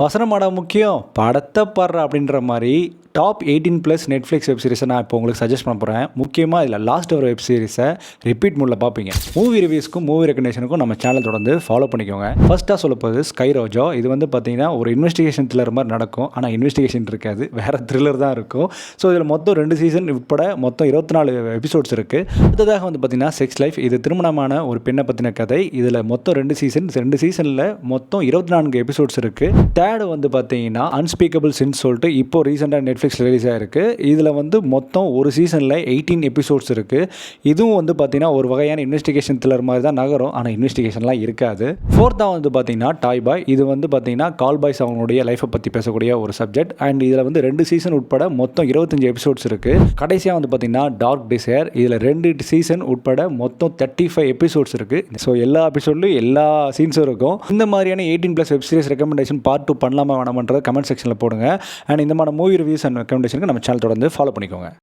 வசனமாடா முக்கியம், படத்த பாருடா அப்படின்ற மாரி டாப் 18+ நெட்ஃப்ளிக்ஸ் வெப் சீரிஸை நான் இப்போ உங்களுக்கு சஜெஸ்ட் பண்ண போகிறேன். முக்கியமாக இதில் லாஸ்ட் ஒரு வெப் சீரிஸை ரிப்பீட் மோடில் பார்ப்பீங்க. மூவி ரிவ்யூஸ்க்கும் மூவி ரெக்கமெண்டேஷனுக்கும் நம்ம சேனல் தொடர்ந்து ஃபாலோ பண்ணிக்கோங்க. ஃபர்ஸ்ட்டாக சொல்ல போகுது ஸ்கை ரோஜா. இது வந்து பார்த்தீங்கன்னா ஒரு இன்வெஸ்டிகேஷன் த்ரில்லர் மாதிரி நடக்கும். ஆனால் இன்வெஸ்டிகேஷன் இருக்காது, வேறு த்ரில்லர் தான் இருக்கும். ஸோ இதில் மொத்தம் 2 சீசன் உட்பட மொத்தம் 24 எபிசோட்ஸ் இருக்குது. அடுத்ததாக வந்து பார்த்தீங்கன்னா செக்ஸ் லைஃப். இது திருமணமான ஒரு பெண்ணை பற்றின கதை. இதில் மொத்தம் 2 சீசன், 2 சீசனில் மொத்தம் 24 எபிசோட்ஸ் இருக்குது. தேர்டு வந்து பார்த்தீங்கன்னா அன்ஸ்பீக்கபிள் சின்ஸ் சொல்லிட்டு இப்போ ரீசெண்டாக நெட்ஃப்ளிக்ஸ் ரிலீஸ் ஆகிருக்கு. இதில் வந்து மொத்தம் ஒரு சீசனில் 18 எபிசோட்ஸ் இருக்குது. இதுவும் வந்து பார்த்தீங்கன்னா ஒரு வகையான இன்வெஸ்டிகேஷன் த்ரில்லர் மாதிரி தான் நகரும், ஆனால் இன்வெஸ்டிகேஷன்லாம் இருக்காது. ஃபோர்த்தாக வந்து பார்த்தீங்கன்னா டாய் பாய். இது வந்து பார்த்தீங்கன்னா கால் பாய்ஸ் அவங்களுடைய லைஃப்பை பற்றி பேசக்கூடிய ஒரு சப்ஜெக்ட். அண்ட் இதில் வந்து 2 சீசன் உட்பட மொத்தம் 25 எபிசோட்ஸ் இருக்குது. கடைசியாக வந்து பார்த்தீங்கன்னா டார்க் டிசைர். இதில் 2 சீசன் உட்பட மொத்தம் 35 எபிசோட்ஸ் இருக்குது. ஸோ எல்லா எபிசோட்லையும் எல்லா சீன்ஸும் இருக்கும். இந்த மாதிரியான 18+ வெப் சீரிஸ் ரெக்கமெண்டேஷன் பார்ட் 2 பண்ணலாமா வேணாமன்றதை கமெண்ட் செக்ஷனில் போடுங்க. அண்ட் இந்த மாதிரி மூவி ரிவ்யூஸ் அண்ட் ரெக்கமெண்டேஷனுக்கு நம்ம சேனல் தொடர்ந்து ஃபாலோ பண்ணிக்கோங்க.